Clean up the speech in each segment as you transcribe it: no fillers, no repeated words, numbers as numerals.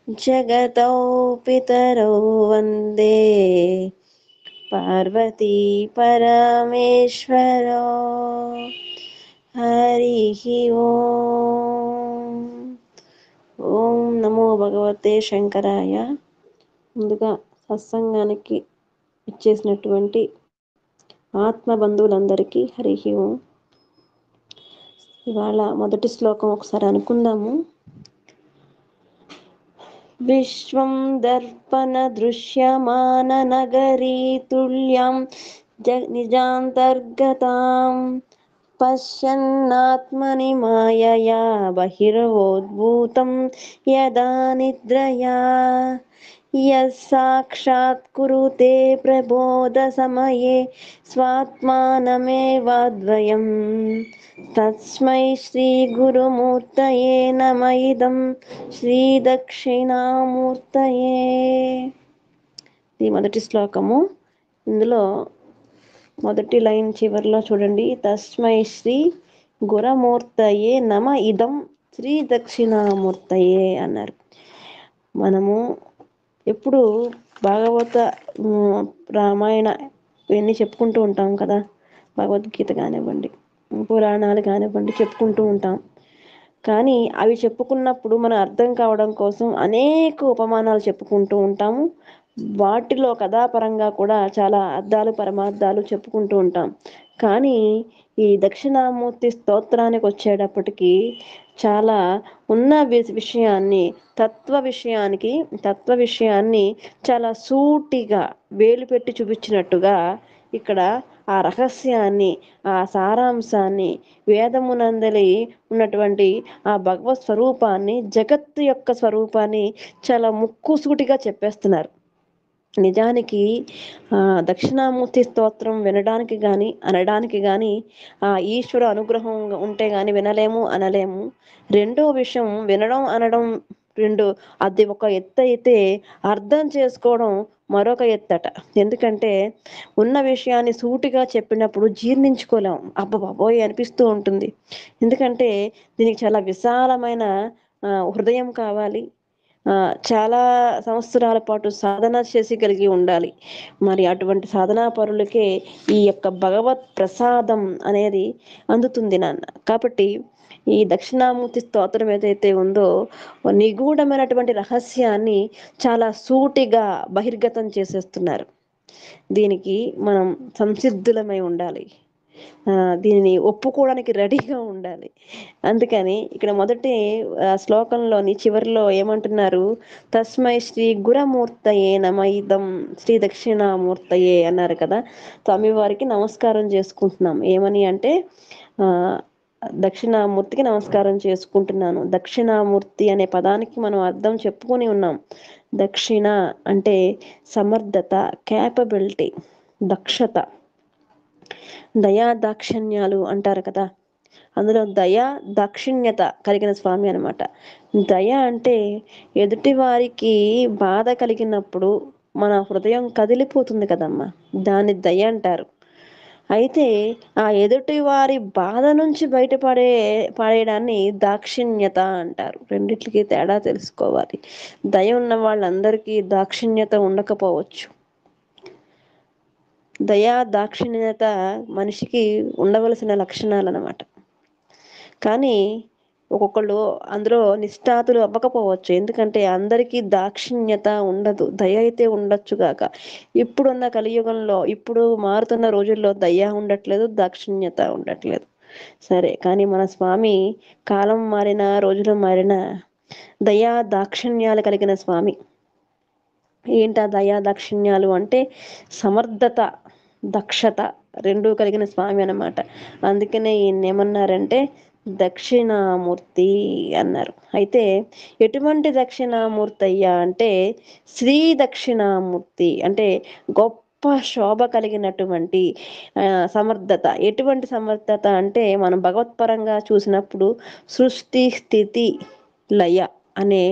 జగతౌ పితరౌ వందే పార్వతీ పరమేశ్వరో. హరి ఓం. ఓం నమో భగవతే శంకరాయ. ముందుగా సత్సంగానికి ఇచ్చేసినటువంటి ఆత్మబంధువులందరికీ హరి ఓం. ఇవాళ మొదటి శ్లోకం ఒకసారి అనుకుందాము. విశ్వం దర్పణ దృశ్యమాన నగరీ తుల్యం నిజాంతర్గతాం పశ్యన్నాత్మని మాయయా బహిర్వోద్భూతం యదా నిద్రయా యస్సాక్షాత్ కురుతే ప్రబోధ సమయే స్వాత్మానమేవాద్వయం తస్మై శ్రీ గురుమూర్తయే నమ. ఇదం శ్రీ దక్షిణామూర్తయే. ఇది మొదటి శ్లోకము. ఇందులో మొదటి లైన్ చివరిలో చూడండి, తస్మై శ్రీ గురమూర్తయే నమ ఇదం శ్రీ దక్షిణామూర్తయే అన్నారు. మనము ఎప్పుడు భాగవత రామాయణ ఇవన్నీ చెప్పుకుంటూ ఉంటాం కదా, భగవద్గీత కానివ్వండి, పురాణాలు కానివ్వండి చెప్పుకుంటూ ఉంటాం. కానీ అవి చెప్పుకున్నప్పుడు మన అర్థం కావడం కోసం అనేక ఉపమానాలు చెప్పుకుంటూ ఉంటాము. వాటిలో కథాపరంగా కూడా చాలా అర్థాలు పరమార్థాలు చెప్పుకుంటూ ఉంటాం. కానీ ఈ దక్షిణామూర్తి స్తోత్రానికి వచ్చేటప్పటికి చాలా ఉన్న విషయాన్ని తత్వ విషయాన్ని చాలా సూటిగా వేలు పెట్టి చూపించినట్టుగా ఇక్కడ ఆ రహస్యాన్ని, ఆ సారాంశాన్ని, వేదమునందలి ఉన్నటువంటి ఆ భగవత్ స్వరూపాన్ని, జగత్తు యొక్క స్వరూపాన్ని చాలా ముక్కుసూటిగా చెప్పేస్తున్నారు. నిజానికి దక్షిణామూర్తి స్తోత్రం వినడానికి కానీ అనడానికి కానీ ఆ ఈశ్వర అనుగ్రహం ఉంటే కానీ వినలేము అనలేము. రెండో విషయం, వినడం అనడం రెండు, అది ఒక ఎత్తు అయితే అర్థం చేసుకోవడం మరొక ఎత్తట. ఎందుకంటే ఉన్న విషయాన్ని సూటిగా చెప్పినప్పుడు జీర్ణించుకోలేము, అబ్బబాబోయ్ అనిపిస్తూ ఉంటుంది. ఎందుకంటే దీనికి చాలా విశాలమైన హృదయం కావాలి, చాలా సంవత్సరాల పాటు సాధన చేసి కలిగి ఉండాలి. మరి అటువంటి సాధనా పరులకే ఈ యొక్క భగవత్ ప్రసాదం అనేది అందుతుంది నాన్న. కాబట్టి ఈ దక్షిణామూర్తి స్తోత్రం ఏదైతే ఉందో నిగూఢమైనటువంటి రహస్యాన్ని చాలా సూటిగా బహిర్గతం చేసేస్తున్నారు. దీనికి మనం సంసిద్ధులమై ఉండాలి, దీనిని ఒప్పుకోవడానికి రెడీగా ఉండాలి. అందుకని ఇక్కడ మొదటి శ్లోకంలోని చివరిలో ఏమంటున్నారు, తస్మై శ్రీ గురమూర్తయే నమ ఇదం శ్రీ దక్షిణామూర్తయే అన్నారు కదా. స్వామివారికి నమస్కారం చేసుకుంటున్నాం. ఏమని అంటే దక్షిణామూర్తికి నమస్కారం చేసుకుంటున్నాను. దక్షిణామూర్తి అనే పదానికి మనం అర్థం చెప్పుకొని ఉన్నాం. దక్షిణ అంటే సమర్థత, క్యాపబిలిటీ, దక్షత, దయా దాక్షిణ్యాలు అంటారు కదా. అందులో దయా దాక్షిణ్యత కలిగిన స్వామి అనమాట. దయ అంటే ఎదుటి వారికి బాధ కలిగినప్పుడు మన హృదయం కదిలిపోతుంది కదమ్మా, దాన్ని దయ అంటారు. అయితే ఆ ఎదుటి వారి బాధ నుంచి పడేయడాన్ని దాక్షిణ్యత అంటారు. రెండిట్లకి తేడా తెలుసుకోవాలి. దయ ఉన్న వాళ్ళందరికీ దాక్షిణ్యత ఉండకపోవచ్చు. దయా దాక్షిణ్యత మనిషికి ఉండవలసిన లక్షణాలు అన్నమాట. కానీ ఒక్కొక్కళ్ళు అందులో నిష్ఠాతులు అవ్వకపోవచ్చు. ఎందుకంటే అందరికీ దాక్షిణ్యత ఉండదు, దయ అయితే ఉండొచ్చు గాక. ఇప్పుడున్న కలియుగంలో, ఇప్పుడు మారుతున్న రోజుల్లో దయ ఉండట్లేదు, దాక్షిణ్యత ఉండట్లేదు. సరే, కానీ మన స్వామి కాలం మారిన, రోజులు మారిన దయా దాక్షిణ్యాలు కలిగిన స్వామి. ఏంటా దయా దాక్షిణ్యాలు అంటే సమర్థత, దక్షత రెండూ కలిగిన స్వామి అన్నమాట. అందుకనే ఈయన ఏమన్నారంటే దక్షిణామూర్తి అన్నారు. అయితే ఎటువంటి దక్షిణామూర్తి అయ్యా అంటే శ్రీ దక్షిణామూర్తి అంటే గొప్ప శోభ కలిగినటువంటి సమర్థత. ఎటువంటి సమర్థత అంటే మనం భగవత్పరంగా చూసినప్పుడు సృష్టి, స్థితి, లయ అనే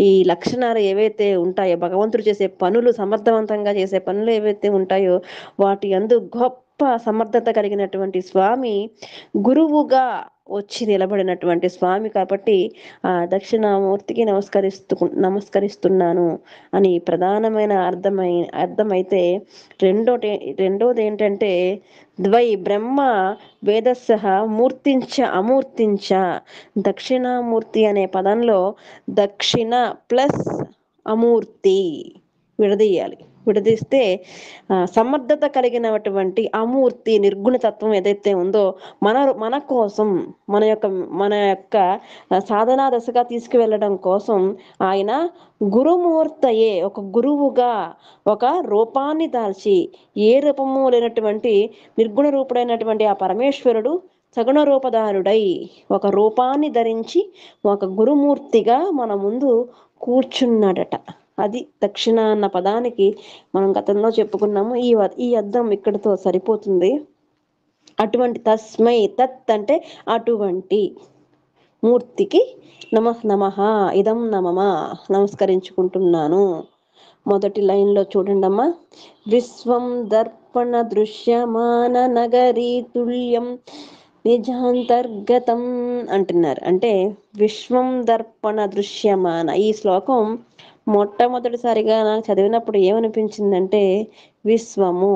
ఈ లక్షణాలు ఏవైతే ఉంటాయో, భగవంతుడు చేసే పనులు, సమర్థవంతంగా చేసే పనులు ఏవైతే ఉంటాయో వాటి యందు గొప్ప సమర్థత కలిగినటువంటి స్వామి గురువుగా వచ్చి నిలబడినటువంటి స్వామి కాబట్టి ఆ దక్షిణామూర్తికి నమస్కరిస్తున్నాను అని ప్రధానమైన అర్థమైతే రెండోది ఏంటంటే బ్రహ్మ వేదస్సహ మూర్తించ అమూర్తించ. దక్షిణామూర్తి అనే పదంలో దక్షిణ ప్లస్ అమూర్తి విడదీయాలి. విడదీస్తే సమర్థత కలిగినటువంటి అమూర్తి నిర్గుణతత్వం ఏదైతే ఉందో మన కోసం మన యొక్క సాధనా దశగా తీసుకువెళ్ళడం కోసం ఆయన గురుమూర్తయే ఒక గురువుగా ఒక రూపాన్ని దాల్చి, ఏ రూపము లేనటువంటి నిర్గుణ రూపుడైనటువంటి ఆ పరమేశ్వరుడు సగుణ రూపధారుడై ఒక రూపాన్ని ధరించి ఒక గురుమూర్తిగా మన ముందు కూర్చున్నాడట. అది దక్షిణ అన్న పదానికి మనం గతంలో చెప్పుకున్నాము. ఈ అర్థం ఇక్కడితో సరిపోతుంది. అటువంటి తస్మై, తత్ అంటే అటువంటి మూర్తికి నమః ఇదం నమస్కరించుకుంటున్నాను. మొదటి లైన్లో చూడండమ్మా. విశ్వం దర్పణ దృశ్యమాన నగరీ తుల్యం నిజాంతర్గతం అంటున్నారు. అంటే విశ్వం దర్పణ దృశ్యమాన, ఈ శ్లోకం మొట్టమొదటిసారిగా నాకు చదివినప్పుడు ఏమనిపించిందంటే, విశ్వము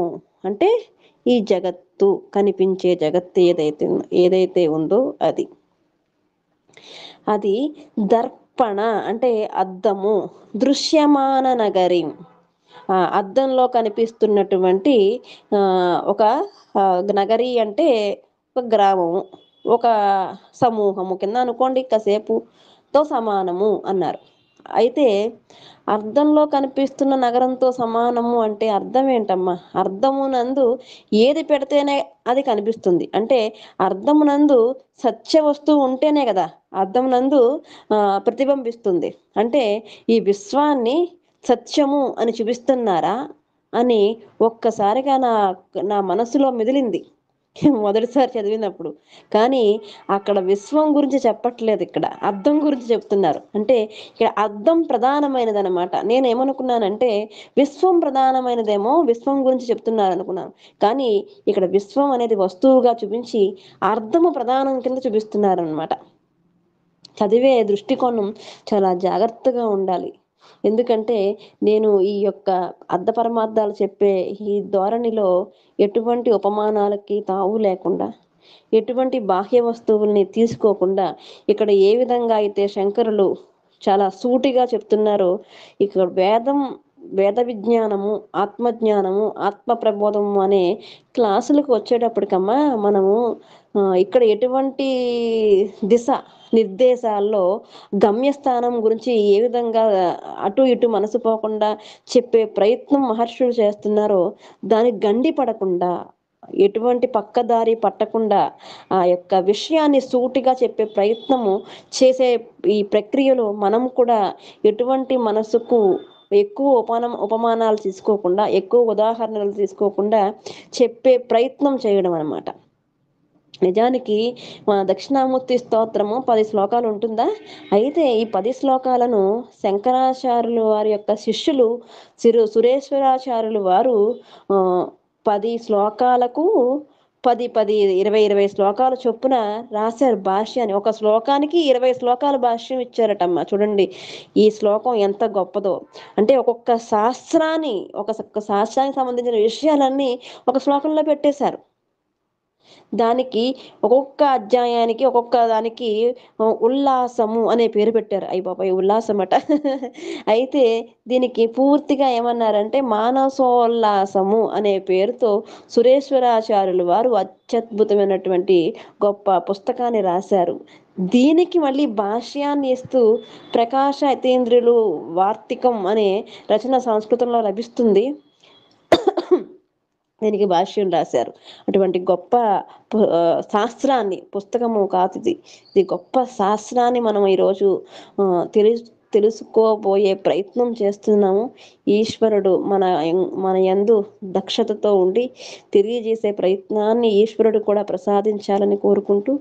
అంటే ఈ జగత్తు, కనిపించే జగత్తు ఏదైతే ఉందో అది దర్పణ అంటే అద్దము, దృశ్యమాన నగరి అద్దంలో కనిపిస్తున్నటువంటి ఒక నగరి అంటే ఒక గ్రామము, ఒక సమూహము కింద అనుకోండి, కాసేపుతో సమానము అన్నారు. అయితే అర్థంలో కనిపిస్తున్న నగరంతో సమానము అంటే అర్థం ఏంటమ్మా? అర్థమునందు ఏది పెడితేనే అది కనిపిస్తుంది. అంటే అర్థమునందు సత్య వస్తువు ఉంటేనే కదా అర్థమునందు ప్రతిబింబిస్తుంది. అంటే ఈ విశ్వాన్ని సత్యము అని చూపిస్తున్నారా అని ఒక్కసారిగా నా మనసులో మెదిలింది మొదటిసారి చదివినప్పుడు. కానీ అక్కడ విశ్వం గురించి చెప్పట్లేదు, ఇక్కడ అర్థం గురించి చెప్తున్నారు. అంటే ఇక్కడ అర్థం ప్రధానమైనది అనమాట. నేను ఏమనుకున్నానంటే విశ్వం ప్రధానమైనదేమో, విశ్వం గురించి చెప్తున్నారు అనుకున్నాను. కానీ ఇక్కడ విశ్వం అనేది వస్తువుగా చూపించి అర్థము ప్రధానం కింద చూపిస్తున్నారు అనమాట. చదివే దృష్టికోణం చాలా జాగ్రత్తగా ఉండాలి. ఎందుకంటే నేను ఈ యొక్క అర్థ పరమార్థాలు చెప్పే ఈ ధోరణిలో ఎటువంటి ఉపమానాలకి తావు లేకుండా, ఎటువంటి బాహ్య వస్తువుల్ని తీసుకోకుండా, ఇక్కడ ఏ విధంగా అయితే శంకరులు చాలా సూటిగా చెప్తున్నారో, ఇక్కడ వేద విజ్ఞానము, ఆత్మజ్ఞానము, ఆత్మ ప్రబోధము అనే క్లాసులకు వచ్చేటప్పటికమ్మా మనము ఇక్కడ ఎటువంటి దిశ నిర్దేశాల్లో గమ్యస్థానం గురించి ఏ విధంగా అటు ఇటు మనసు పోకుండా చెప్పే ప్రయత్నం మహర్షులు చేస్తున్నారో, దానికి గండి పడకుండా, ఎటువంటి పక్కదారి పట్టకుండా ఆ యొక్క విషయాన్ని సూటిగా చెప్పే ప్రయత్నము చేసే ఈ ప్రక్రియలో మనం కూడా ఎటువంటి మనసుకు ఎక్కువ ఉపమానాలు తీసుకోకుండా, ఎక్కువ ఉదాహరణలు తీసుకోకుండా చెప్పే ప్రయత్నం చేయడం అన్నమాట. నిజానికి మన దక్షిణామూర్తి స్తోత్రము 10 శ్లోకాలు ఉంటుందా? అయితే ఈ 10 శ్లోకాలను శంకరాచార్యులు వారి యొక్క శిష్యులు సురేశ్వరాచార్యులు వారు 10 శ్లోకాలకు 20 శ్లోకాల చొప్పున రాశారు భాష్యాన్ని. ఒక శ్లోకానికి 20 శ్లోకాల భాష్యం ఇచ్చారటమ్మా. చూడండి ఈ శ్లోకం ఎంత గొప్పదో. అంటే ఒక్కొక్క శాస్త్రానికి సంబంధించిన విషయాలన్నీ ఒక శ్లోకంలో పెట్టేశారు. దానికి ఒక్కొక్క అధ్యాయానికి ఒక్కొక్క దానికి ఉల్లాసము అనే పేరు పెట్టారు. అయ్య బాబాయ్, ఉల్లాసం అట. అయితే దీనికి పూర్తిగా ఏమన్నారంటే మానసోల్లాసము అనే పేరుతో సురేశ్వరాచార్యులు వారు అత్యద్భుతమైనటువంటి గొప్ప పుస్తకాన్ని రాశారు. దీనికి మళ్ళీ భాష్యాన్ని ఇస్తూ ప్రకాశ అతీంద్రులు వార్తికం అనే రచన సంస్కృతంలో లభిస్తుంది. దీనికి భాష్యం రాశారు. అటువంటి గొప్ప శాస్త్రాన్ని, పుస్తకము కాదు ఇది గొప్ప శాస్త్రాన్ని మనం ఈరోజు తెలుసుకోబోయే ప్రయత్నం చేస్తున్నాము. ఈశ్వరుడు మన యందు దక్షతతో ఉండి తెలియజేసే ప్రయత్నాన్ని ఈశ్వరుడు కూడా ప్రసాదించాలని కోరుకుంటూ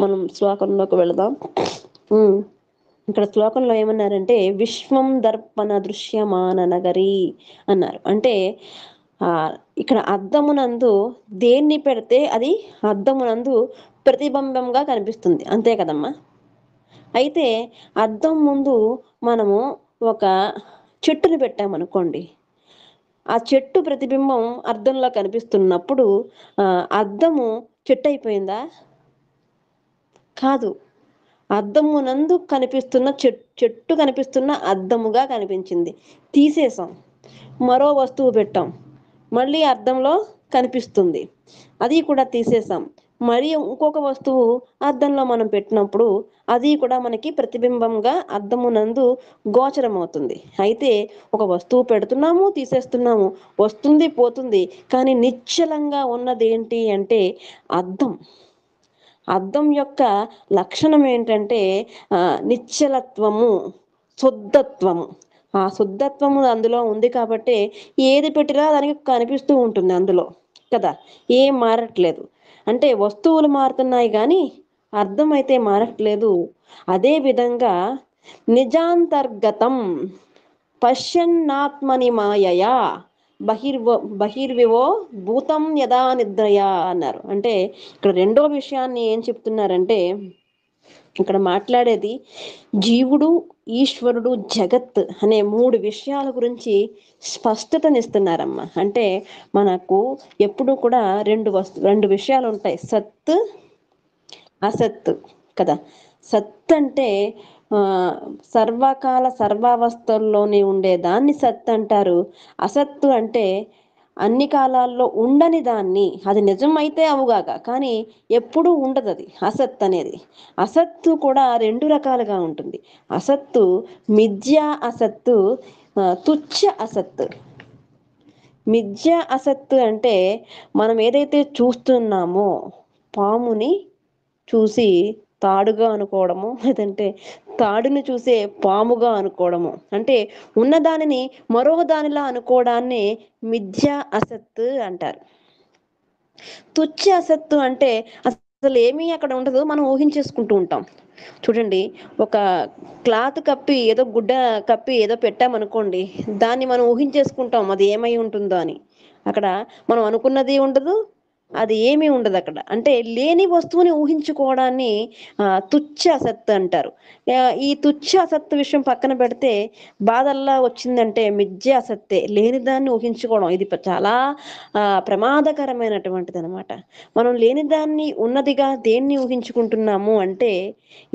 మనం శ్లోకంలోకి వెళదాం. ఇక్కడ శ్లోకంలో ఏమన్నారంటే విశ్వం దర్పణ దృశ్యమాన నగరి అన్నారు. అంటే ఆ ఇక్కడ అద్దమునందు దేన్ని పెడితే అది అద్దమునందు ప్రతిబింబంగా కనిపిస్తుంది, అంతే కదమ్మా. అయితే అద్దం ముందు మనము ఒక చెట్టుని పెట్టామనుకోండి, ఆ చెట్టు ప్రతిబింబం అద్దంలో కనిపిస్తున్నప్పుడు అద్దము చెట్టు అయిపోయిందా? కాదు. అద్దమునందు కనిపిస్తున్న చెట్టు కనిపిస్తున్న అద్దముగా కనిపించింది, తీసేసాం. మరో వస్తువు పెట్టాం, మళ్ళీ అద్దంలో కనిపిస్తుంది, అది కూడా తీసేసాం. మరి ఇంకొక వస్తువు అద్దంలో మనం పెట్టినప్పుడు అది కూడా మనకి ప్రతిబింబంగా అద్దమునందు గోచరమవుతుంది. అయితే ఒక వస్తువు పెడుతున్నాము, తీసేస్తున్నాము, వస్తుంది పోతుంది, కానీ నిశ్చలంగా ఉన్నది ఏంటి అంటే అద్దం. అద్దం యొక్క లక్షణం ఏంటంటే నిశ్చలత్వము, శుద్ధత్వము. ఆ శుద్ధత్వము అందులో ఉంది కాబట్టి ఏది పెట్టినా దానికి కనిపిస్తూ ఉంటుంది అందులో కదా, ఏం మారట్లేదు. అంటే వస్తువులు మారుతున్నాయి కానీ అర్థం అయితే మారట్లేదు. అదే విధంగా నిజాంతర్గతం పశ్యన్నాత్మని మాయయా బహిర్వివో భూతం యదా నిద్రయా అన్నారు. అంటే ఇక్కడ రెండో విషయాన్ని ఏం చెప్తున్నారంటే, ఇక్కడ మాట్లాడేది జీవుడు, ఈశ్వరుడు, జగత్ అనే మూడు విషయాల గురించి స్పష్టతనిస్తున్నారమ్మా. అంటే మనకు ఎప్పుడు కూడా రెండు విషయాలు ఉంటాయి, సత్, అసత్ కదా. సత్ అంటే సర్వకాల సర్వావస్థల్లోనే ఉండేదాన్ని సత్ అంటారు. అసత్తు అంటే అన్ని కాలాల్లో ఉండని దాన్ని, అది నిజమైతే అవుగాక కానీ ఎప్పుడూ ఉండదు అది అసత్ అనేది. అసత్తు కూడా రెండు రకాలుగా ఉంటుంది. అసత్తు మిథ్యా అసత్తు, తుచ్చ అసత్తు. మిథ్యా అసత్తు అంటే మనం ఏదైతే చూస్తున్నామో, పాముని చూసి తాడుగా అనుకోవడము, లేదంటే తాడుని చూసే పాముగా అనుకోవడము, అంటే ఉన్నదానిని మరో దానిలా అనుకోవడాన్ని మిథ్యా అసత్తు అంటారు. తుచ్చ అసత్తు అంటే అసలు ఏమీ అక్కడ ఉండదు, మనం ఊహించేసుకుంటూ ఉంటాం. చూడండి, ఒక క్లాత్ కప్పి ఏదో గుడ్డ కప్పి ఏదో పెట్టామనుకోండి, దాన్ని మనం ఊహించేసుకుంటాం అది ఏమై ఉంటుందో అని. అక్కడ మనం అనుకున్నది ఉండదు, అది ఏమీ ఉండదు అక్కడ. అంటే లేని వస్తువుని ఊహించుకోవడాన్ని తుచ్చ అసత్తు అంటారు. ఈ తుచ్చ అసత్తు విషయం పక్కన పెడితే బాధల్లా వచ్చిందంటే మిథ్య అసత్తే, లేని దాన్ని ఊహించుకోవడం. ఇది చాలా ప్రమాదకరమైనటువంటిది అనమాట. మనం లేని దాన్ని ఉన్నదిగా దేన్ని ఊహించుకుంటున్నాము అంటే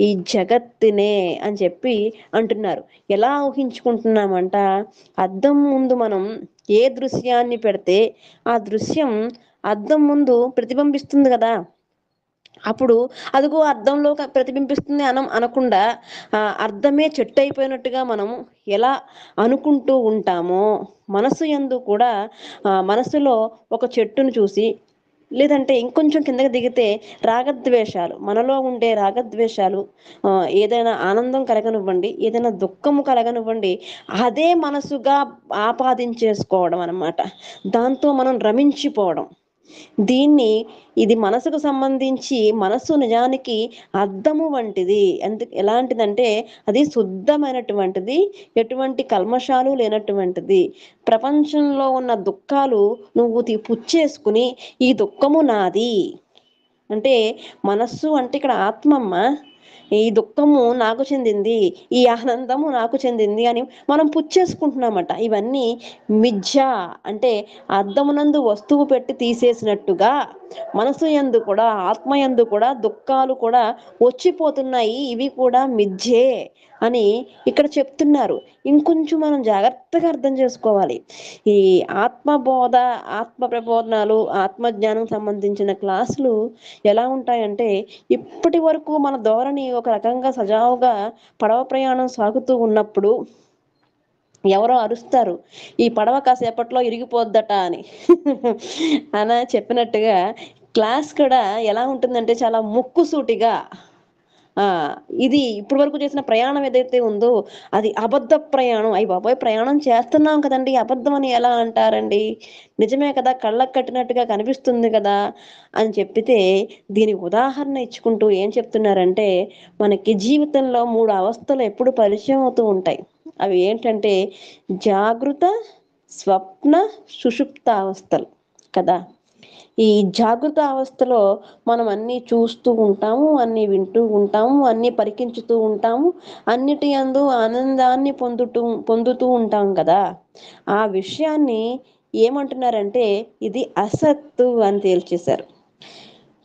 ఈ జగత్తునే అని చెప్పి అంటున్నారు. ఎలా ఊహించుకుంటున్నామంట, అద్దం ముందు మనం ఏ దృశ్యాన్ని పెడితే ఆ దృశ్యం అద్దం ముందు ప్రతిబింబిస్తుంది కదా, అప్పుడు అదిగో అద్దంలో ప్రతిబింబిస్తుంది అనకుండా అర్థమే చెట్టు అయిపోయినట్టుగా మనం ఎలా అనుకుంటూ ఉంటామో, మనసు యందు కూడా మనసులో ఒక చెట్టును చూసి, లేదంటే ఇంకొంచెం కిందకి దిగితే రాగద్వేషాలు, మనలో ఉండే రాగద్వేషాలు, ఏదైనా ఆనందం కలగనివ్వండి, ఏదైనా దుఃఖము కలగనివ్వండి, అదే మనసుగా ఆపాదించేసుకోవడం అన్నమాట. దాంతో మనం రమించిపోవడం. ఇది మనసుకు సంబంధించి, మనసు నిజానికి అద్దము వంటిది. ఎలాంటిదంటే అది శుద్ధమైనటువంటిది, ఎటువంటి కల్మషాలు లేనటువంటిది. ప్రపంచంలో ఉన్న దుఃఖాలు నువ్వు పుచ్చేసుకుని ఈ దుఃఖము నాది అంటే, మనస్సు అంటే ఇక్కడ ఆత్మమ్మ, ఈ దుఃఖము నాకు చెందింది, ఈ ఆనందము నాకు చెందింది అని మనం పుచ్చేసుకుంటున్నామట. ఇవన్నీ మిథ్య. అంటే అద్దమునందు వస్తువు పెట్టి తీసేసినట్టుగా మనసు యందు కూడా, ఆత్మ యందు కూడా దుఃఖాలు కూడా వచ్చిపోతున్నాయి, ఇవి కూడా మిథ్యే అని ఇక్కడ చెప్తున్నారు. ఇంకొంచెం మనం జాగ్రత్తగా అర్థం చేసుకోవాలి. ఈ ఆత్మబోధ, ఆత్మ ప్రబోధనాలు, ఆత్మజ్ఞానం సంబంధించిన క్లాసులు ఎలా ఉంటాయంటే, ఇప్పటి వరకు మన ధోరణి ఒక రకంగా సజావుగా పడవ ప్రయాణం సాగుతూ ఉన్నప్పుడు ఎవరో అరుస్తారు, ఈ పడవ కాసేపట్లో ఇరిగిపోద్దట అని అలా చెప్పినట్టుగా క్లాస్ కూడా ఎలా ఉంటుందంటే చాలా ముక్కుసూటిగా, ఇది ఇప్పటి వరకు చేసిన ప్రయాణం ఏదైతే ఉందో అది అబద్ధ ప్రయాణం. అయ్యి బాబోయ్, ప్రయాణం చేస్తున్నాం కదండి, అబద్ధం అని ఎలా అంటారండి, నిజమే కదా, కళ్ళకు కట్టినట్టుగా కనిపిస్తుంది కదా అని చెప్పితే, దీనికి ఉదాహరణ ఇచ్చుకుంటూ ఏం చెప్తున్నారంటే, మనకి జీవితంలో 3 అవస్థలు ఎప్పుడు పరిచయం అవుతూ ఉంటాయి. అవి ఏంటంటే జాగృత, స్వప్న సుషుప్తావస్థలు కదా. ఈ జాగృత అవస్థలో మనం అన్నీ చూస్తూ ఉంటాము, అన్నీ వింటూ ఉంటాము, అన్నీ పరికించుతూ ఉంటాము, అన్నిటి యందు ఆనందాన్ని పొందుతూ ఉంటాం కదా. ఆ విషయాన్ని ఏమంటున్నారంటే ఇది అసత్తు అని తేల్చేశారు.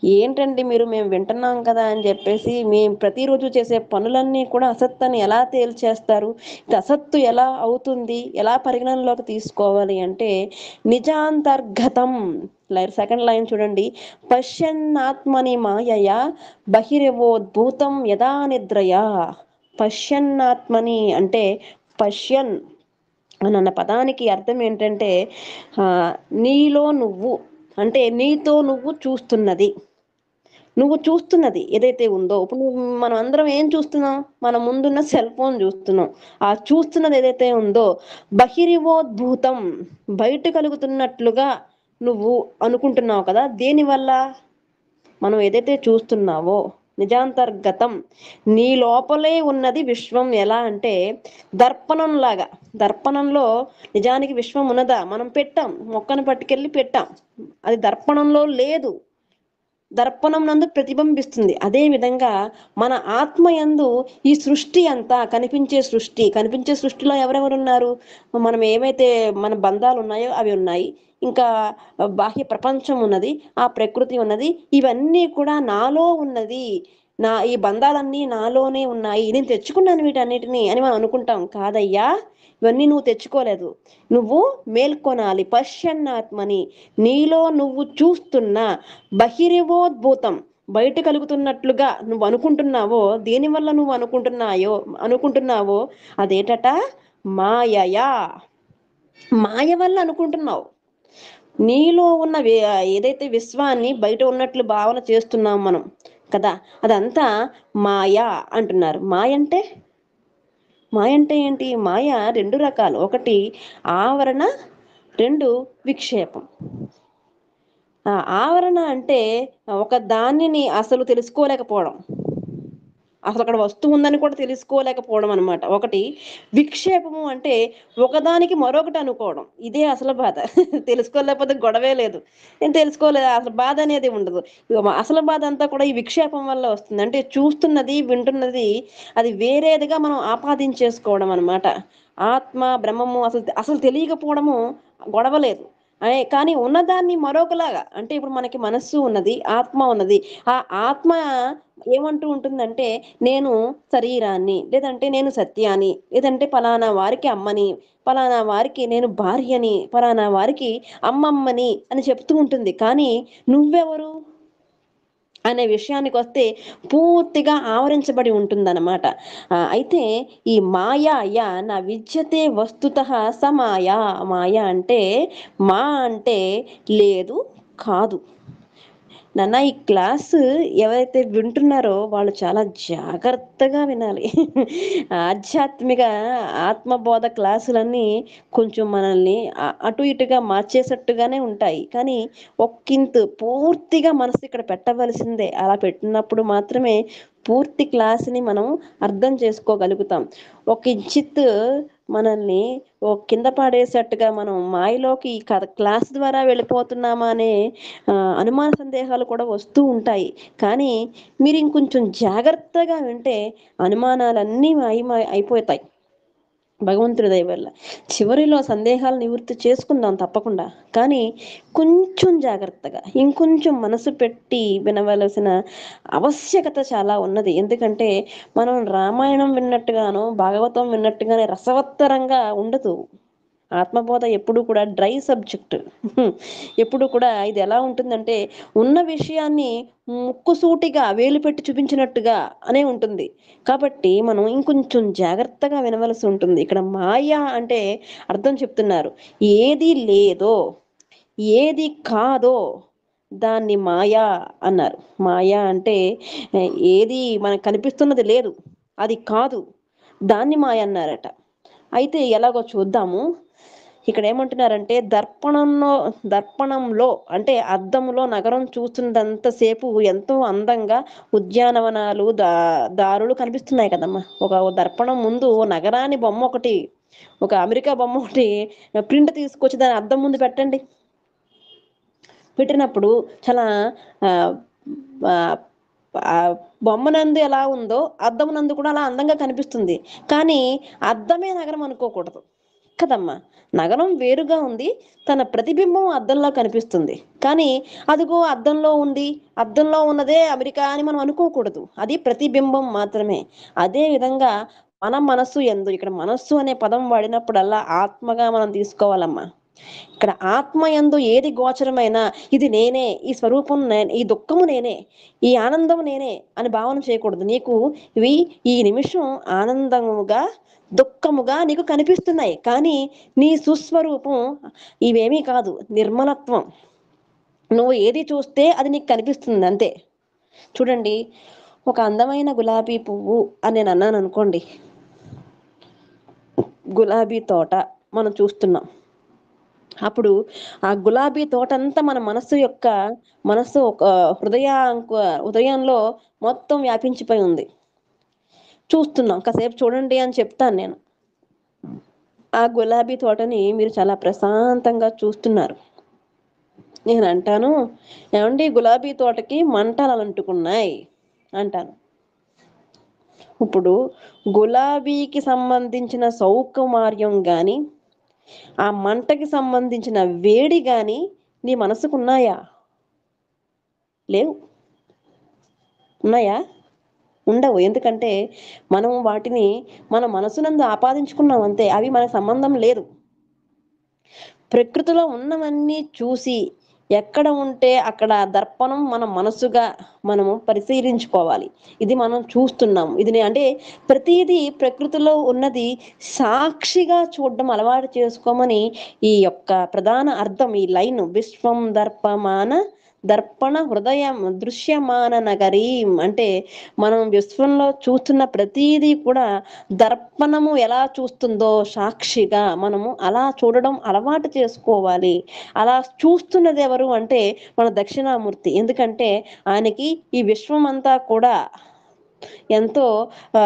ఏంటండి మీరు, మేము వింటున్నాం కదా అని చెప్పేసి మేము ప్రతిరోజు చేసే పనులన్నీ కూడా అసత్తని ఎలా తేల్చేస్తారు? ఇది అసత్తు ఎలా అవుతుంది, ఎలా పరిగణనలోకి తీసుకోవాలి అంటే నిజాంతర్గతం. సెకండ్ లైన్ చూడండి. పశ్యన్నాత్మని మాయయా బహిరేవోద్భూతం యదా నిద్రయా. పశ్యన్నాత్మని అంటే పశ్యన్ అన్న పదానికి అర్థం ఏంటంటే నీలో నువ్వు, అంటే నీతో నువ్వు చూస్తున్నది, నువ్వు చూస్తున్నది ఏదైతే ఉందో. ఇప్పుడు మనం అందరం ఏం చూస్తున్నాం? మన ముందున్న సెల్ ఫోన్ చూస్తున్నాం. ఆ చూస్తున్నది ఏదైతే ఉందో బహిరివోద్భూతం, బయట కలుగుతున్నట్లుగా నువ్వు అనుకుంటున్నావు కదా. దేనివల్ల? మనం ఏదైతే చూస్తున్నావో నిజాంతర్గతం, నీ లోపలే ఉన్నది విశ్వం. ఎలా అంటే దర్పణం లాగా. దర్పణంలో నిజానికి విశ్వం ఉన్నదా? మనం పెట్టాం, మొక్కను పట్టుకెళ్ళి పెట్టాం, అది దర్పణంలో లేదు, దర్పణం నందు ప్రతిబింబిస్తుంది. అదే విధంగా మన ఆత్మయందు ఈ సృష్టి అంతా, కనిపించే సృష్టిలో ఎవరెవరు ఉన్నారు? మనం ఏవైతే మన బంధాలు ఉన్నాయో అవి ఉన్నాయి, ఇంకా బాహ్య ప్రపంచం ఉన్నది, ఆ ప్రకృతి ఉన్నది, ఇవన్నీ కూడా నాలో ఉన్నది. ఈ బంధాలన్నీ నాలోనే ఉన్నాయి, నేను తెచ్చుకున్నాను వీటన్నిటిని అని మనం అనుకుంటాం. కాదయ్యా, ఇవన్నీ నువ్వు తెచ్చుకోలేదు, నువ్వు మేల్కొనాలి. పశ్యన్నాత్మని, నీలో నువ్వు చూస్తున్న బహిరేవోద్భూతం, బయట కలుగుతున్నట్లుగా నువ్వు అనుకుంటున్నావో, దేనివల్ల నువ్వు అనుకుంటున్నావో అదేటట మాయయా. మాయ వల్ల అనుకుంటున్నావు. నీలో ఉన్న ఏదైతే విశ్వాన్ని బయట ఉన్నట్లు భావన చేస్తున్నాం మనం కదా, అదంతా మాయా అంటున్నారు. మాయ అంటే ఏంటి? మాయ రెండు రకాలు. ఒకటి ఆవరణ, రెండు విక్షేపం. ఆవరణ అంటే ఒక దానిని అసలు తెలుసుకోలేకపోవడం, అసలు అక్కడ వస్తువు ఉందని కూడా తెలుసుకోలేకపోవడం అనమాట. ఒకటి విక్షేపము అంటే ఒకదానికి మరొకటి అనుకోవడం. ఇదే అసలు బాధ. తెలుసుకోలేకపోతే గొడవే లేదు, నేను తెలుసుకోలేదు, అసలు బాధ అనేది ఉండదు. అసలు బాధ అంతా కూడా ఈ విక్షేపం వల్ల వస్తుంది. అంటే చూస్తున్నది, వింటున్నది అది వేరేదిగా మనం ఆపాదించేసుకోవడం అనమాట. ఆత్మ బ్రహ్మము అసలు అసలు తెలియకపోవడము గొడవలేదు. కానీ ఉన్నదాన్ని మరొకలాగా, అంటే ఇప్పుడు మనకి మనస్సు ఉన్నది, ఆత్మ ఉన్నది. ఆ ఆత్మ ఏమంటూ ఉంటుందంటే నేను శరీరాన్ని, లేదంటే నేను సత్యాన్ని, లేదంటే పలానా వారికి అమ్మని, పలానా వారికి నేను భార్యని, పలానా వారికి అమ్మమ్మని అని చెప్తూ ఉంటుంది. కానీ నువ్వెవరు అనే విషయానికి వస్తే పూర్తిగా ఆవరించబడి ఉంటుందన్నమాట. అయితే ఈ మాయాయ నా విద్యతే వస్తుతః స మాయా. మాయ అంటే మా అంటే లేదు, కాదు. నాన్న, ఈ క్లాసు ఎవరైతే వింటున్నారో వాళ్ళు చాలా జాగ్రత్తగా వినాలి. ఆధ్యాత్మిక ఆత్మబోధ క్లాసులన్నీ కొంచెం మనల్ని అటు ఇటుగా మార్చేసట్టుగానే ఉంటాయి. కానీ ఒక్కింత పూర్తిగా మనసు ఇక్కడ పెట్టవలసిందే. అలా పెట్టినప్పుడు మాత్రమే పూర్తి క్లాసుని మనం అర్థం చేసుకోగలుగుతాం. ఒక కించిత్ మనల్ని కింద పాడేసేట్టుగా మనం మాయలోకి క్లాస్ ద్వారా వెళ్ళిపోతున్నామా అనే అనుమాన సందేహాలు కూడా వస్తూ ఉంటాయి. కానీ మీరు ఇంకొంచెం జాగ్రత్తగా వింటే అనుమానాలన్నీ అయిపోతాయి భగవంతుడి దయ వల్ల. చివరిలో సందేహాలు నివృత్తి చేసుకుందాం తప్పకుండా. కానీ కొంచెం జాగ్రత్తగా, ఇంకొంచెం మనసు పెట్టి వినవలసిన ఆవశ్యకత చాలా ఉన్నది. ఎందుకంటే మనం రామాయణం విన్నట్టుగానో భాగవతం విన్నట్టుగానే రసవత్తరంగా ఉండదు. ఆత్మబోధ ఎప్పుడు కూడా డ్రై సబ్జెక్ట్. ఎప్పుడు కూడా ఇది ఎలా ఉంటుందంటే ఉన్న విషయాన్ని ముక్కుసూటిగా వేలు పెట్టి చూపించినట్టుగా అనే ఉంటుంది. కాబట్టి మనం ఇంకొంచెం జాగ్రత్తగా వినవలసి ఉంటుంది. ఇక్కడ మాయ అంటే అర్థం చెప్తున్నారు. ఏది లేదో, ఏది కాదో దాన్ని మాయా అన్నారు. మాయా అంటే ఏది మనకు కనిపిస్తున్నది లేదు, అది కాదు, దాన్ని మాయ అన్నారట. అయితే ఎలాగో చూద్దాము. ఇక్కడ ఏమంటున్నారంటే దర్పణంలో అంటే అద్దంలో నగరం చూస్తున్నంతసేపు ఎంతో అందంగా ఉద్యానవనాలు, దారులు కనిపిస్తున్నాయి కదమ్మా. ఒక దర్పణం ముందు నగరాన్ని బొమ్మ ఒకటి ఒక అమెరికా బొమ్మ ఒకటి ప్రింట్ తీసుకొచ్చి దాని అద్దం ముందు పెట్టండి. పెట్టినప్పుడు చాలా ఆ, ఆ, ఆ బొమ్మనందు ఎలా ఉందో అద్దమునందు కూడా అలా అందంగా కనిపిస్తుంది. కానీ అద్దమే నగరం అనుకోకూడదు కదమ్మా. నగరం వేరుగా ఉంది, తన ప్రతిబింబం అద్దంలో కనిపిస్తుంది. కానీ అదిగో అద్దంలో ఉంది, అద్దంలో ఉన్నదే అమెరికా అని మనం అనుకోకూడదు. అది ప్రతిబింబం మాత్రమే. అదే విధంగా మన మనస్సు ఎందు, ఇక్కడ మనస్సు అనే పదం వాడినప్పుడల్లా ఆత్మగా మనం తీసుకోవాలమ్మా. ఇక్కడ ఆత్మ యందు ఏది గోచరమైనా ఇది నేనే, ఈ స్వరూపం నేనే, ఈ దుఃఖము నేనే, ఈ ఆనందము నేనే అని భావన చేయకూడదు. నీకు ఇవి ఈ నిమిషం ఆనందముగా దుఃఖముగా నీకు కనిపిస్తున్నాయి, కానీ నీ సుస్వరూపం ఇవేమీ కాదు, నిర్మలత్వం. నువ్వు ఏది చూస్తే అది నీకు కనిపిస్తుంది అంతే. చూడండి, ఒక అందమైన గులాబీ పువ్వు అని నేను అన్నాను అనుకోండి, గులాబీ తోట మనం చూస్తున్నాం. అప్పుడు ఆ గులాబీ తోటంతా మన మనస్సు ఒక హృదయంలో మొత్తం వ్యాపించిపోయి ఉంది. చూస్తున్నాం, కాసేపు చూడండి అని చెప్తాను నేను. ఆ గులాబీ తోటని మీరు చాలా ప్రశాంతంగా చూస్తున్నారు. నేను అంటాను, ఏమండి గులాబీ తోటకి మంటలు అంటుకున్నాయి అంటాను. ఇప్పుడు గులాబీకి సంబంధించిన సౌకుమార్యం కానీ, ఆ మంటకి సంబంధించిన వేడి కానీ నీ మనసుకున్నాయా? లేవు. ఉన్నాయా? ఉండవు. ఎందుకంటే మనం వాటిని మన మనసునందు ఆపాదించుకున్నాం అంతే. అవి మనకు సంబంధం లేదు. ప్రకృతిలో ఉన్నవన్నీ చూసి ఎక్కడ ఉంటే అక్కడ దర్పణం మన మనసుగా మనము పరిశీలించుకోవాలి. ఇది మనం చూస్తున్నాం, ఇది అంటే ప్రతిదీ ప్రకృతిలో ఉన్నది సాక్షిగా చూడడం అలవాటు చేసుకోమని ఈ యొక్క ప్రధాన అర్థం, ఈ లైన్ విశ్వం దర్పమాన దర్పణ హృదయం దృశ్యమాన నగరీం అంటే మనం విశ్వంలో చూస్తున్న ప్రతీదీ కూడా దర్పణము ఎలా చూస్తుందో సాక్షిగా మనము అలా చూడడం అలవాటు చేసుకోవాలి. అలా చూస్తున్నది ఎవరు అంటే మన దక్షిణామూర్తి. ఎందుకంటే ఆయనకి ఈ విశ్వం అంతా కూడా ఎంతో ఆ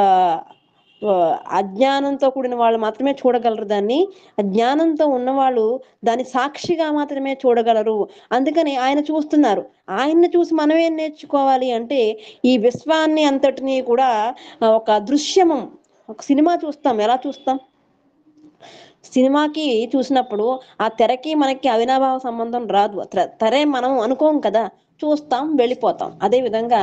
అజ్ఞానంతో కూడిన వాళ్ళు మాత్రమే చూడగలరు దాన్ని. అజ్ఞానంతో ఉన్నవాళ్ళు దాని సాక్షిగా మాత్రమే చూడగలరు. అందుకని ఆయన చూస్తున్నారు. ఆయన్ని చూసి మనం ఏం నేర్చుకోవాలి అంటే ఈ విశ్వాన్ని అంతటినీ కూడా ఒక దృశ్యమం, ఒక సినిమా చూస్తాం, ఎలా చూస్తాం? సినిమాకి చూసినప్పుడు ఆ తెరకి మనకి అవినాభావ సంబంధం రాదు. తెరే మనం అనుకోం కదా, చూస్తాం, వెళ్ళిపోతాం. అదేవిధంగా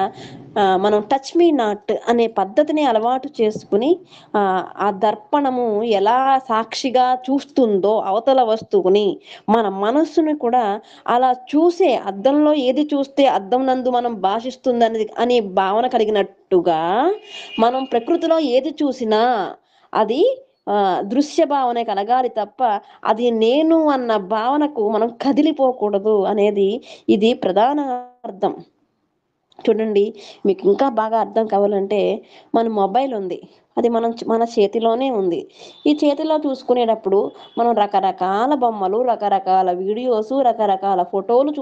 మనం టచ్ మీ నాట్ అనే పద్ధతిని అలవాటు చేసుకుని ఆ దర్పణము ఎలా సాక్షిగా చూస్తుందో అవతల వస్తువుని, మన మనస్సుని కూడా అలా చూసే, అద్దంలో ఏది చూస్తే అద్దం నందు మనం భాషిస్తుంది అనే భావన కలిగినట్టుగా మనం ప్రకృతిలో ఏది చూసినా అది దృశ్య భావన కలగాలి తప్ప అది నేను అన్న భావనకు మనం కదిలిపోకూడదు అనేది ఇది ప్రధాన అర్థం. చూడండి, మీకు ఇంకా బాగా అర్థం కావాలంటే మన మొబైల్ ఉంది, అది మన చేతిలోనే ఉంది. ఈ చేతిలో చూసుకునేటప్పుడు మనం రకరకాల బొమ్మలు, రకరకాల వీడియోస్, రకరకాల ఫోటోలు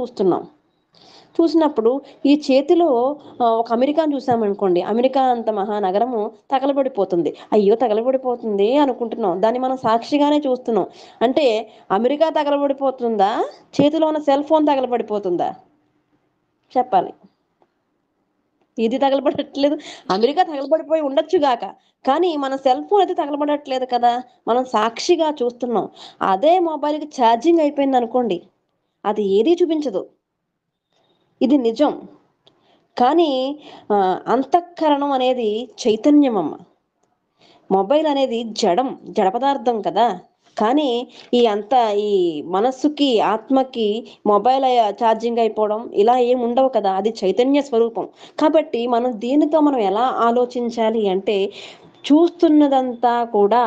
చూసినప్పుడు ఈ చేతిలో ఒక అమెరికాను చూసామనుకోండి, అమెరికా అంత మహానగరము తగలబడిపోతుంది. అయ్యో తగలబడిపోతుంది అనుకుంటున్నాం, దాన్ని మనం సాక్షిగానే చూస్తున్నాం. అంటే అమెరికా తగలబడిపోతుందా, చేతిలో ఉన్న సెల్ ఫోన్ తగలబడిపోతుందా? చెప్పాలి. ఇది తగలబడట్లేదు. అమెరికా తగలబడిపోయి ఉండొచ్చు గాక, కానీ మన సెల్ ఫోన్ అయితే తగలబడట్లేదు కదా, మనం సాక్షిగా చూస్తున్నాం. అదే మొబైల్కి ఛార్జింగ్ అయిపోయింది అనుకోండి, అది ఏదీ చూపించదు. ఇది నిజం. కానీ అంతఃకరణం అనేది చైతన్యమమ్మ. మొబైల్ అనేది జడ పదార్థం కదా. కానీ ఈ మనస్సుకి, ఆత్మకి మొబైల్ ఛార్జింగ్ అయిపోవడం ఇలా ఏమి ఉండవు కదా, అది చైతన్య స్వరూపం. కాబట్టి మనం ఎలా ఆలోచించాలి అంటే చూస్తున్నదంతా కూడా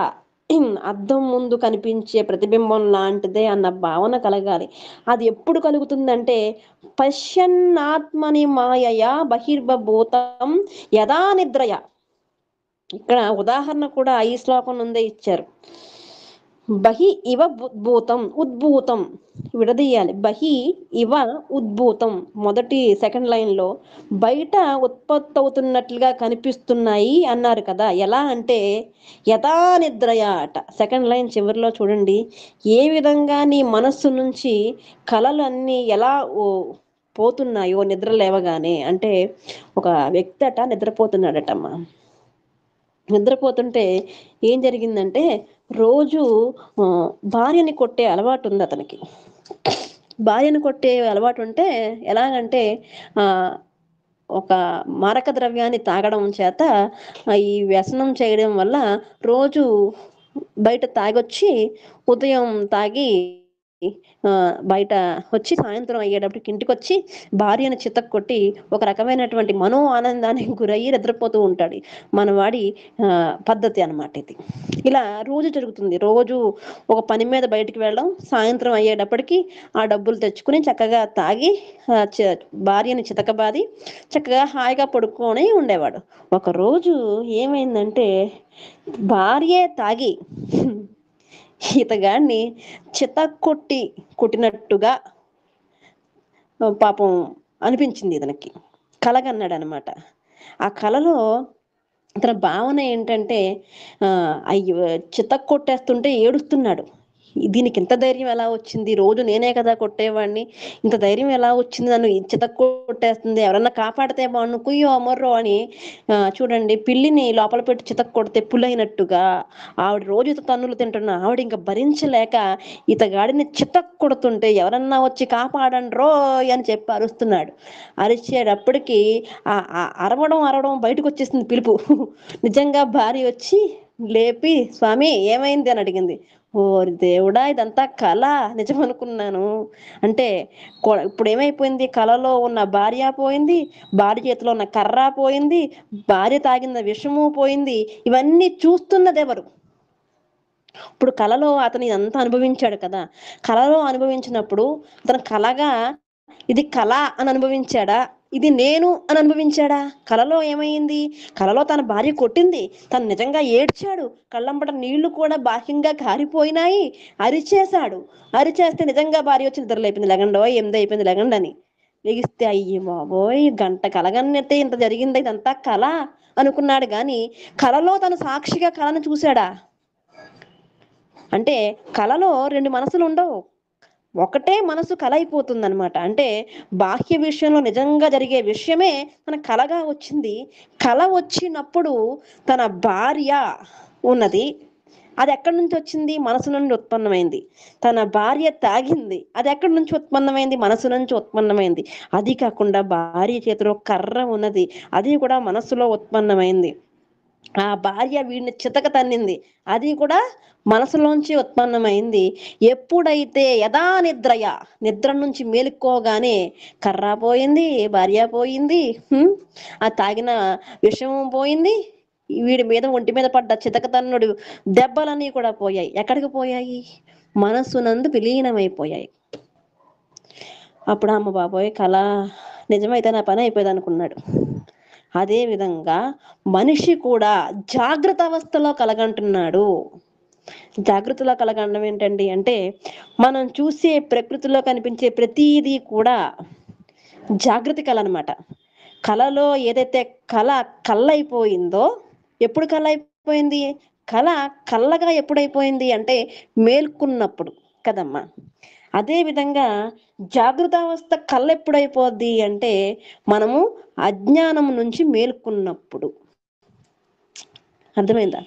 అద్దం ముందు కనిపించే ప్రతిబింబం లాంటిదే అన్న భావన కలగాలి. అది ఎప్పుడు కలుగుతుందంటే పశ్యన్నాత్మని మాయయా బహిర్భూతం యదా నిద్రయ. ఇక్కడ ఉదాహరణ కూడా ఈ శ్లోకం నుండే ఇచ్చారు. బహి ఇవ ఉద్భూతం విడదీయాలి. బహి ఇవ ఉద్భూతం మొదటి సెకండ్ లైన్ లో బయట ఉత్పత్తి అవుతున్నట్లుగా కనిపిస్తున్నాయి అన్నారు కదా. ఎలా అంటే యథా నిద్రయ అట. సెకండ్ లైన్ చివరిలో చూడండి, ఏ విధంగా నీ మనస్సు నుంచి కలలు అన్నీ ఎలా పోతున్నాయో నిద్ర లేవగానే. అంటే ఒక వ్యక్తి అట నిద్రపోతున్నాడటమ్మా. నిద్రపోతుంటే ఏం జరిగిందంటే, రోజు భార్యని కొట్టే అలవాటు ఉంది అతనికి. భార్యను కొట్టే అలవాటు ఉంటే ఎలాగంటే ఒక మారక ద్రవ్యాన్ని తాగడం చేత ఈ వ్యసనం చేయడం వల్ల రోజు బయట తాగొచ్చి ఉదయం తాగి బయట వచ్చి సాయంత్రం అయ్యేటప్పటికి ఇంటికి వచ్చి భార్యను చితక్కొట్టి ఒక రకమైనటువంటి మనో ఆనందానికి గురయ్యి నిద్రపోతూ ఉంటాడు. మనవాడి పద్ధతి అన్నమాట ఇది. ఇలా రోజు జరుగుతుంది. రోజు ఒక పని మీద బయటికి వెళ్ళడం, సాయంత్రం అయ్యేటప్పటికి ఆ డబ్బులు తెచ్చుకుని చక్కగా తాగి భార్యని చితకబాది చక్కగా హాయిగా పడుకొని ఉండేవాడు. ఒకరోజు ఏమైందంటే, భార్యే తాగి ఇతగాడిని కొట్టినట్టుగా పాపం అనిపించింది ఇతనికి. కలగన్నాడు అనమాట. ఆ కలలో ఇతని భావన ఏంటంటే, అయ్యో కొట్టేస్తుంటే ఏడుస్తున్నాడు. దీనికి ఇంత ధైర్యం ఎలా వచ్చింది? రోజు నేనే కదా కొట్టేవాడిని, ఇంత ధైర్యం ఎలా వచ్చింది? నన్ను కొట్టేస్తుంది, ఎవరన్నా కాపాడితే బాగుండు, కుయ్యో అమర్రో అని. చూడండి, పిల్లిని లోపల పెట్టి కొడితే పులైనట్టుగా ఆవిడ రోజు తన్నులు తింటున్న ఆవిడ ఇంకా భరించలేక ఇతగాడిని కొడుతుంటే ఎవరన్నా వచ్చి కాపాడండి రో అని చెప్పి అరుస్తున్నాడు. అరిచేటప్పటికి అరవడం బయటకు వచ్చేసింది పిలుపు. నిజంగా భార్య వచ్చి లేపి, స్వామి ఏమైంది అని అడిగింది. ఓరి దేవుడా, ఇదంతా కళ, నిజం అనుకున్నాను అంటే. ఇప్పుడు ఏమైపోయింది, కళలో ఉన్న భార్య పోయింది, భార్య చేతిలో ఉన్న కర్ర పోయింది, భార్య తాగిన విషము పోయింది. ఇవన్నీ చూస్తున్నది ఎవరు? ఇప్పుడు కళలో అతను ఇదంతా అనుభవించాడు కదా. కళలో అనుభవించినప్పుడు అతను కళగా ఇది కళ అని అనుభవించాడా, ఇది నేను అని అనుభవించాడా? కళలో ఏమైంది? కళలో తన భార్య కొట్టింది, తను నిజంగా ఏడ్చాడు, కళ్ళంబట నీళ్లు కూడా బాహ్యంగా కారిపోయినాయి, అరిచేశాడు. అరిచేస్తే నిజంగా భార్య వచ్చి నిద్రలేపింది, లెగండో 8 అయిపోయింది లెగండి అని. లెగిస్తే అయ్యి బాబోయ్, గంట కలగన్నట్టే ఇంత జరిగింది, ఇదంతా కళ అనుకున్నాడు. కానీ కళలో తను సాక్షిగా కళను చూశాడా? అంటే కళలో 2 మనసులు ఉండవు, ఒకటే మనసు కళ అయిపోతుంది అనమాట. అంటే బాహ్య విషయంలో నిజంగా జరిగే విషయమే తన కళగా వచ్చింది. కళ వచ్చినప్పుడు తన భార్య ఉన్నది, అది ఎక్కడి నుంచి వచ్చింది? మనసు నుండి ఉత్పన్నమైంది. తన భార్య తాగింది, అది ఎక్కడి నుంచి ఉత్పన్నమైంది? మనసు నుంచి ఉత్పన్నమైంది. అది కాకుండా భార్య చేతిలో కర్ర ఉన్నది, అది కూడా మనసులో ఉత్పన్నమైంది. ఆ భార్య వీడిని చితక తన్నింది, అది కూడా మనసులోంచి ఉత్పన్నమైంది. ఎప్పుడైతే యథా నిద్రయ, నిద్ర నుంచి మేలుకోగానే కర్ర పోయింది, భార్య పోయింది, ఆ తాగిన విషము పోయింది, వీడి మీద ఒంటి మీద పడ్డ చితక తన్నుడు దెబ్బలన్నీ కూడా పోయాయి. ఎక్కడికి పోయాయి? మనస్సునందు విలీనమైపోయాయి. అప్పుడు అమ్మ బాబోయ్, కళ నిజమైతే నా పని అయిపోయేది అనుకున్నాడు. అదే విధంగా మనిషి కూడా జాగ్రత్త అవస్థలో కలగంటున్నాడు. జాగ్రత్తలో కలగండం ఏంటండి అంటే, మనం చూసే ప్రకృతిలో కనిపించే ప్రతీది కూడా జాగృతి కళ అనమాట. కళలో ఏదైతే కళ కళ్ళైపోయిందో, ఎప్పుడు కళ అయిపోయింది? కళ కళ్ళగా ఎప్పుడైపోయింది అంటే మేల్కున్నప్పుడు కదమ్మా. అదే విధంగా జాగృతావస్థ కళ్ళ ఎప్పుడైపోద్ది అంటే మనము అజ్ఞానం నుంచి మేల్కున్నప్పుడు. అర్థమైందా?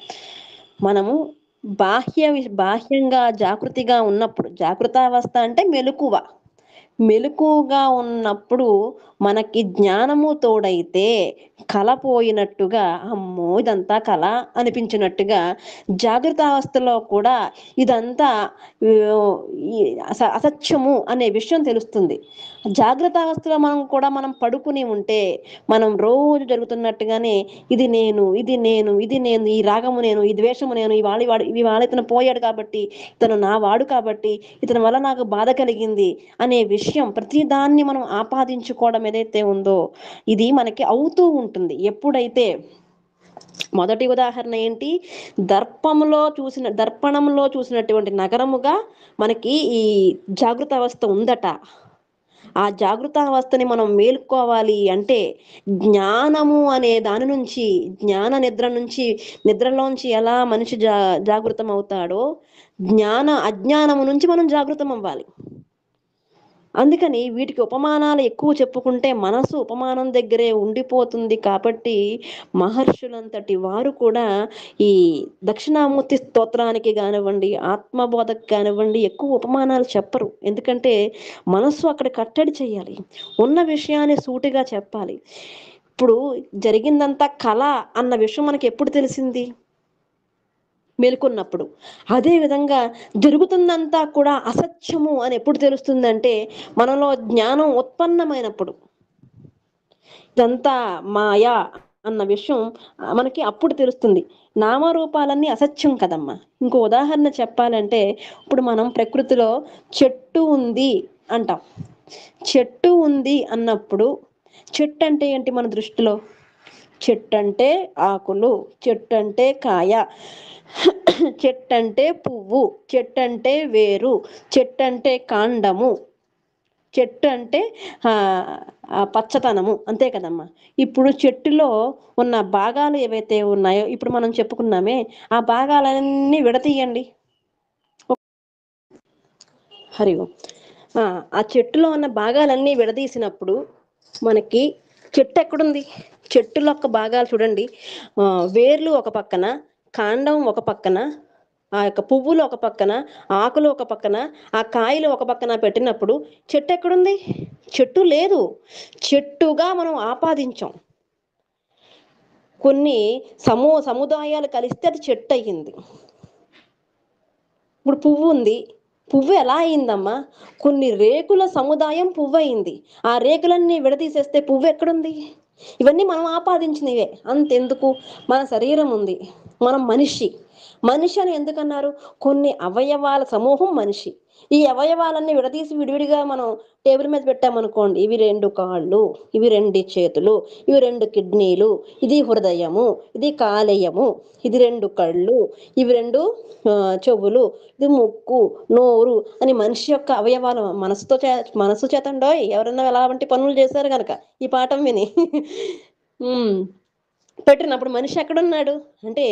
మనము బాహ్యంగా జాగృతిగా ఉన్నప్పుడు, జాగృతావస్థ అంటే మెలకుగా ఉన్నప్పుడు మనకి జ్ఞానము తోడైతే కళ పోయినట్టుగా, అమ్మో ఇదంతా కళ అనిపించినట్టుగా, జాగ్రత్త అవస్థలో కూడా ఇదంతా అసత్యము అనే విషయం తెలుస్తుంది. జాగ్రత్త అవస్థలో మనం పడుకుని ఉంటే మనం రోజు జరుగుతున్నట్టుగానే ఇది నేను, ఈ రాగము నేను, ఈ ద్వేషము నేను, ఇవాళ ఇతను పోయాడు కాబట్టి, ఇతను నా వాడు కాబట్టి, ఇతని వల్ల నాకు బాధ కలిగింది అనే విషయం, ప్రతిదాన్ని మనం ఆపాదించుకోవడం ఏదైతే ఉందో ఇది మనకి అవుతూ ఉంటుంది. ఎప్పుడైతే మొదటి ఉదాహరణ ఏంటి? దర్పణంలో చూసినటువంటి నగరముగా మనకి ఈ జాగృత అవస్థ ఉందట. ఆ జాగృత అవస్థని మనం మేలుకోవాలి అంటే జ్ఞానము అనే దాని నుంచి, జ్ఞాన నిద్ర నుంచి, నిద్రలోంచి ఎలా మనిషి జాగృతం అవుతాడో అజ్ఞానము నుంచి మనం జాగృతం అవ్వాలి. అందుకని వీటికి ఉపమానాలు ఎక్కువ చెప్పుకుంటే మనసు ఉపమానం దగ్గరే ఉండిపోతుంది. కాబట్టి మహర్షులంతటి వారు కూడా ఈ దక్షిణామూర్తి స్తోత్రానికి కానివ్వండి, ఆత్మబోధకు కానివ్వండి ఎక్కువ ఉపమానాలు చెప్పరు. ఎందుకంటే మనస్సు అక్కడ కట్టడి చేయాలి, ఉన్న విషయాన్ని సూటిగా చెప్పాలి. ఇప్పుడు జరిగిందంతా కళ అన్న విషయం మనకి ఎప్పుడు తెలిసింది? మేలుకున్నప్పుడు. అదే విధంగా జరుగుతుందంతా కూడా అసత్యము అని ఎప్పుడు తెలుస్తుందంటే మనలో జ్ఞానం ఉత్పన్నమైనప్పుడు. ఇదంతా మాయా అన్న విషయం మనకి అప్పుడు తెలుస్తుంది. నామరూపాలన్నీ అసత్యం కదమ్మా. ఇంకో ఉదాహరణ చెప్పాలంటే ఇప్పుడు మనం ప్రకృతిలో చెట్టు ఉంది అంటాం. చెట్టు ఉంది అన్నప్పుడు చెట్టు అంటే ఏంటి మన దృష్టిలో? చెట్టు అంటే ఆకులు, చెట్టు అంటే కాయ, చెట్టు అంటే పువ్వు, చెట్టు అంటే వేరు, చెట్టు అంటే కాండము, చెట్టు అంటే పచ్చతనము, అంతే కదమ్మా. ఇప్పుడు చెట్టులో ఉన్న భాగాలు ఏవైతే ఉన్నాయో ఇప్పుడు మనం చెప్పుకున్నామే, ఆ భాగాలన్నీ విడతీయండి. హరి ఓం. ఆ చెట్టులో ఉన్న భాగాలన్నీ విడదీసినప్పుడు మనకి చెట్టు ఎక్కడుంది? చెట్టులో ఒక భాగాలు చూడండి, వేర్లు ఒక పక్కన, కాండం ఒక పక్కన, ఆ యొక్క పువ్వులు ఒక పక్కన, ఆకులు ఒక పక్కన, ఆ కాయలు ఒక పక్కన పెట్టినప్పుడు చెట్టు ఎక్కడుంది? చెట్టు లేదు. చెట్టుగా మనం ఆపాదించాం. కొన్ని సముదాయాలు కలిస్తే అది చెట్టు అయ్యింది. ఇప్పుడు పువ్వు ఉంది, పువ్వు ఎలా అయిందమ్మా? కొన్ని రేకుల సముదాయం పువ్వు అయింది. ఆ రేకులన్నీ విడదీసేస్తే పువ్వు ఎక్కడుంది? ఇవన్నీ మనం ఆపాదించినవే. అంతెందుకు, మన శరీరం ఉంది, మనం మనిషి. మనిషి అని ఎందుకన్నారు? కొన్ని అవయవాల సమూహం మనిషి. ఈ అవయవాలన్నీ విడదీసి విడివిడిగా మనం టేబుల్ మీద పెట్టామనుకోండి, ఇవి 2 కాళ్ళు, ఇవి 2 చేతులు, ఇవి 2 కిడ్నీలు, ఇది హృదయము, ఇది కాలేయము, ఇది 2 కళ్ళు, ఇవి 2 చెవులు, ఇది ముక్కు, నోరు అని మనిషి యొక్క అవయవాలు మనసు చేతండోయ్ ఎవరన్నా ఎలాంటి పనులు చేశారు కనుక ఈ పాఠం విని పెట్టినప్పుడు మనిషి ఎక్కడున్నాడు అంటే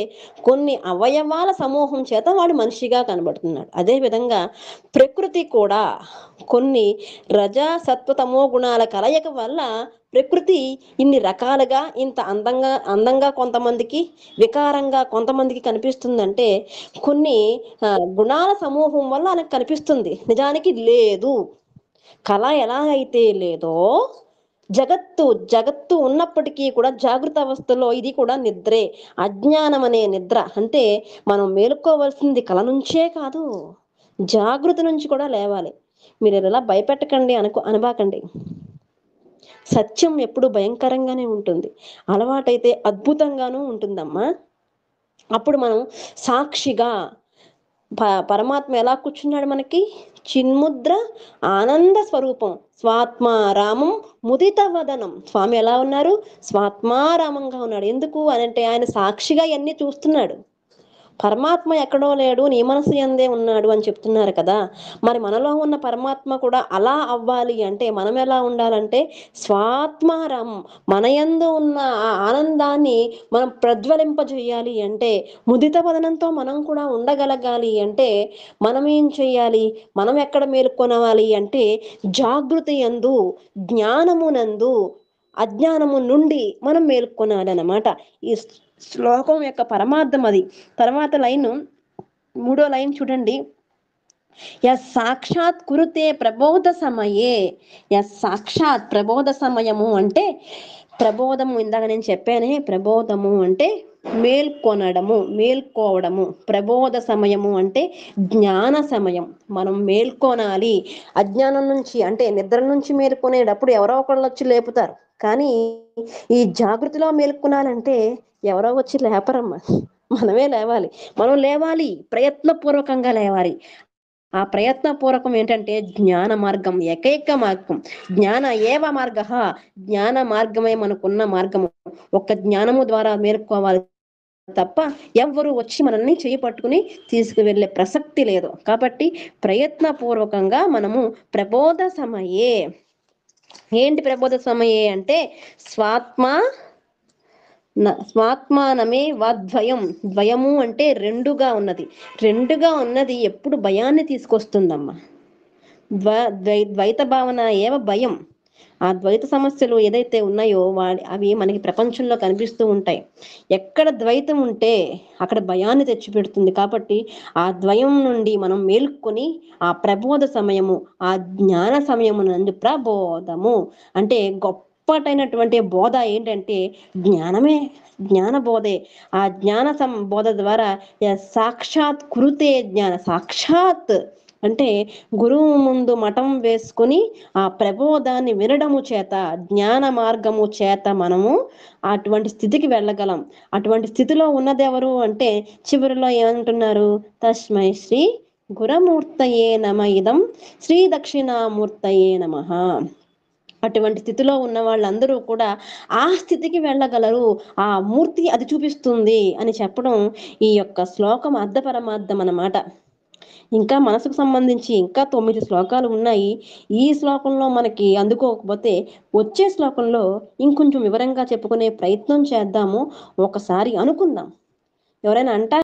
కొన్ని అవయవాల సమూహం చేత వాడు మనిషిగా కనబడుతున్నాడు. అదేవిధంగా ప్రకృతి కూడా కొన్ని రజ సత్వ తమో గుణాల కలయిక వల్ల ప్రకృతి ఇన్ని రకాలుగా ఇంత అందంగా కొంతమందికి, వికారంగా కొంతమందికి కనిపిస్తుందంటే కొన్ని గుణాల సమూహం వల్ల ఆయనకు కనిపిస్తుంది. నిజానికి లేదు. కళ ఎలా అయితే లేదో జగత్తు ఉన్నప్పటికీ కూడా జాగృత అవస్థలో ఇది కూడా నిద్రే. అజ్ఞానం అనే నిద్ర అంటే మనం మేలుకోవాల్సింది కళ నుంచే కాదు, జాగృతి నుంచి కూడా లేవాలి. మీరు ఇలా భయపెట్టకండి అనబాకండి. సత్యం ఎప్పుడు భయంకరంగానే ఉంటుంది, అలవాటైతే అద్భుతంగానూ ఉంటుందమ్మా. అప్పుడు మనం సాక్షిగా పరమాత్మ ఎలా కూర్చున్నాడు మనకి? చిన్ముద్ర ఆనంద స్వరూపం, స్వాత్మారామం ముదిత వదనం. స్వామి ఎలా ఉన్నారు? స్వాత్మారామంగా ఉన్నాడు. ఎందుకు అనంటే ఆయన సాక్షిగా ఇవన్నీ చూస్తున్నాడు. పరమాత్మ ఎక్కడో లేడు, నీ మనసు యందే ఉన్నాడు అని చెప్తున్నారు కదా. మరి మనలో ఉన్న పరమాత్మ కూడా అలా అవ్వాలి అంటే మనం ఎలా ఉండాలంటే స్వాత్మారామం, మన యందు ఉన్న ఆ ఆనందాన్ని మనం ప్రజ్వలింపజేయాలి అంటే, ముదిత వదనంతో మనం కూడా ఉండగలగాలి అంటే మనం ఏం చేయాలి? మనం ఎక్కడ మేలుకొనవాలి అంటే జాగృతి యందు, జ్ఞానమునందు, అజ్ఞానము నుండి మనం మేలుకొనాలన్నమాట. ఈ శ్లోకం యొక్క పరమార్థం అది. తర్వాత లైన్, 3వ లైన్ చూడండి. సాక్షాత్ కురుతే ప్రబోధ సమయే. సాక్షాత్ ప్రబోధ సమయము అంటే ప్రబోధము, ఇందాక నేను చెప్పానే, ప్రబోధము అంటే మేల్కోవడము. ప్రబోధ సమయము అంటే జ్ఞాన సమయం. మనం మేల్కొనాలి. అజ్ఞానం నుంచి అంటే నిద్ర నుంచి మేల్కొనేటప్పుడు ఎవరో ఒకళ్ళు వచ్చి లేపుతారు. కానీ ఈ జాగృతిలో మేల్కొనాలంటే ఎవరో వచ్చి లేపరమ్మా, మనమే లేవాలి. మనం లేవాలి, ప్రయత్నపూర్వకంగా లేవాలి. ఆ ప్రయత్నపూర్వకం ఏంటంటే జ్ఞాన మార్గం, ఏకైక మార్గం. జ్ఞాన ఏవ మార్గ, జ్ఞాన మార్గమే మనకున్న మార్గము. ఒక్క జ్ఞానము ద్వారా మేల్కోవాలి. తప్ప ఎవ్వరు వచ్చి మనల్ని చేయి పట్టుకుని తీసుకువెళ్ళే ప్రసక్తి లేదు. కాబట్టి ప్రయత్నపూర్వకంగా మనము ప్రబోధ సమయే, ఏంటి ప్రబోధ సమయే అంటే స్వాత్మానమే వద్వయం, ద్వయము అంటే రెండుగా ఉన్నది. రెండుగా ఉన్నది ఎప్పుడు భయాన్ని తీసుకొస్తుందమ్మా. ద్వైత భావన ఏవ భయం. ఆ ద్వైత సమస్యలు ఏదైతే ఉన్నాయో అవి మనకి ప్రపంచంలో కనిపిస్తూ ఉంటాయి. ఎక్కడ ద్వైతం ఉంటే అక్కడ భయాన్ని తెచ్చిపెడుతుంది. కాబట్టి ఆ ద్వయం నుండి మనం మేల్కొని ఆ ప్రబోధ సమయము, ఆ జ్ఞాన సమయము నందు ప్రబోధము అంటే గొప్పటైనటువంటి బోధ ఏంటంటే జ్ఞానమే, జ్ఞాన బోధే. ఆ జ్ఞాన బోధ ద్వారా సాక్షాత్ కురుతే జ్ఞాన, సాక్షాత్ అంటే గురువు ముందు మఠం వేసుకుని ఆ ప్రబోధాన్ని వినడము చేత, జ్ఞాన మార్గము చేత మనము అటువంటి స్థితికి వెళ్ళగలం. అటువంటి స్థితిలో ఉన్నది ఎవరు అంటే చివరిలో ఏమంటున్నారు, తస్మై శ్రీ గురమూర్తయే నమ ఇదం శ్రీ దక్షిణామూర్తయే నమః. అటువంటి స్థితిలో ఉన్న వాళ్ళందరూ కూడా ఆ స్థితికి వెళ్ళగలరు, ఆ మూర్తి అది చూపిస్తుంది అని చెప్పడం ఈ యొక్క శ్లోకం అర్ధ పరమార్థం అన్నమాట. ఇంకా మనసుకు సంబంధించి ఇంకా 9 శ్లోకాలు ఉన్నాయి. ఈ శ్లోకంలో మనకి అందుకోకపోతే వచ్చే శ్లోకంలో ఇంకొంచెం వివరంగా చెప్పుకునే ప్రయత్నం చేద్దాము. ఒకసారి అనుకుందాం. ఎవరైనా అంటారు